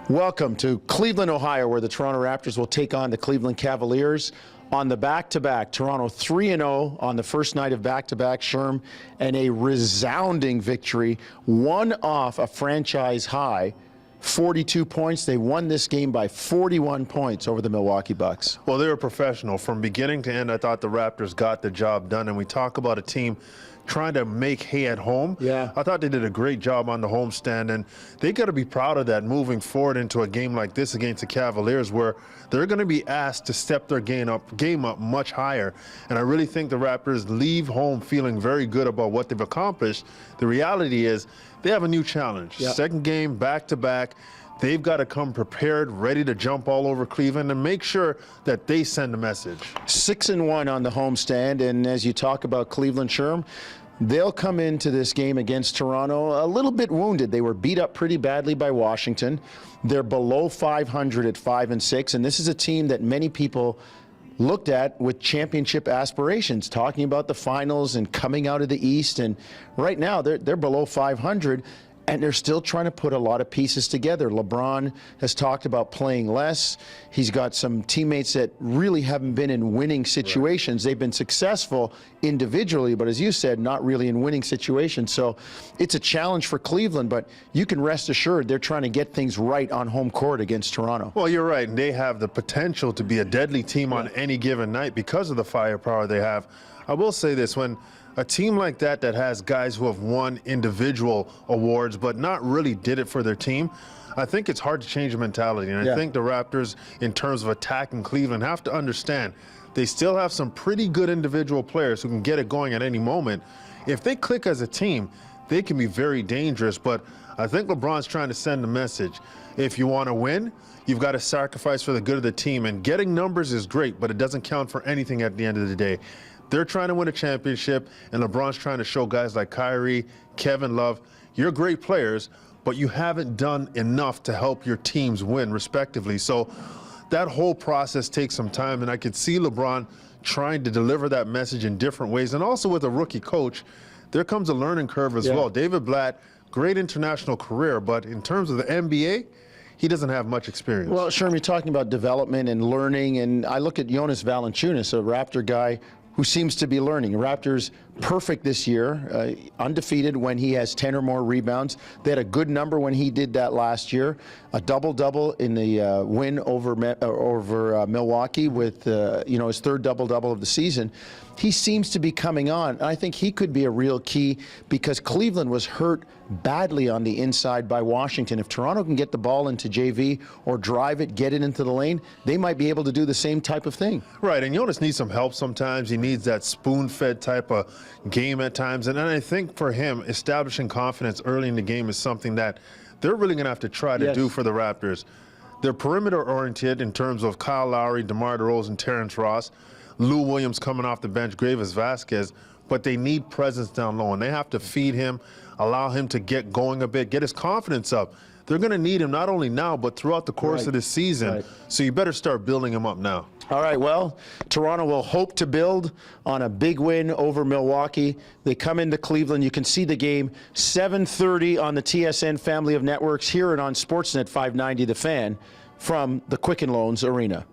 Welcome to Cleveland, Ohio, where the Toronto Raptors will take on the Cleveland Cavaliers on the back-to-back. Toronto 3-0 on the first night of back-to-back, Sherm, and a resounding victory, one off a franchise high. 42 points. They won this game by 41 points over the Milwaukee Bucks. Well, they were professional. From beginning to end, I thought the Raptors got the job done. And we talk about a team trying to make hay at home. Yeah. I thought they did a great job on the homestand, and they got to be proud of that moving forward into a game like this against the Cavaliers, where they're going to be asked to step their game up much higher. And I really think the Raptors leave home feeling very good about what they've accomplished. The reality is they have a new challenge. Yeah. Second game, back-to-back. They've got to come prepared, ready to jump all over Cleveland and make sure that they send a message. 6-1 on the homestand, and as you talk about Cleveland, Sherm, they'll come into this game against Toronto a little bit wounded. They were beat up pretty badly by Washington. They're below 500 at 5-6, and this is a team that many people looked at with championship aspirations, talking about the finals and coming out of the East. And right now they're below 500. And they're still trying to put a lot of pieces together. LeBron has talked about playing less. He's got some teammates that really haven't been in winning situations. Right. They've been successful individually, but as you said, not really in winning situations. So it's a challenge for Cleveland, but you can rest assured they're trying to get things right on home court against Toronto. Well, you're right, and they have the potential to be a deadly team on any given night because of the firepower they have. I will say this, when a team like that has guys who have won individual awards but not really did it for their team, I think it's hard to change the mentality. And I think the Raptors, in terms of attacking Cleveland, have to understand they still have some pretty good individual players who can get it going at any moment. If they click as a team, they can be very dangerous. But I think LeBron's trying to send a message. If you want to win, you've got to sacrifice for the good of the team. And getting numbers is great, but it doesn't count for anything at the end of the day. They're trying to win a championship, and LeBron's trying to show guys like Kyrie, Kevin Love, you're great players, but you haven't done enough to help your teams win, respectively. So that whole process takes some time, and I could see LeBron trying to deliver that message in different ways. And also with a rookie coach, there comes a learning curve as well. David Blatt, great international career, but in terms of the NBA, he doesn't have much experience. Well, Sherm, you're talking about development and learning, and I look at Jonas Valanciunas, a Raptor guy who seems to be learning. Raptors perfect this year, undefeated when he has 10 or more rebounds. They had a good number when he did that last year. A double-double in the win over Milwaukee with his third double-double of the season. He seems to be coming on. I think he could be a real key because Cleveland was hurt badly on the inside by Washington. If Toronto can get the ball into JV or drive it, get it into the lane, they might be able to do the same type of thing. Right, and Jonas needs some help sometimes. He needs that spoon-fed type of game at times. And I think for him, establishing confidence early in the game is something that they're really going to have to try to do for the Raptors. They're perimeter-oriented in terms of Kyle Lowry, DeMar DeRozan, Terrence Ross, Lou Williams coming off the bench, Gravis Vasquez, but they need presence down low, and they have to feed him, allow him to get going a bit, get his confidence up. They're going to need him not only now, but throughout the course of this season. So you better start building him up now. All right, well, Toronto will hope to build on a big win over Milwaukee. They come into Cleveland. You can see the game 7:30 on the TSN family of networks, here and on Sportsnet 590 The Fan from the Quicken Loans Arena.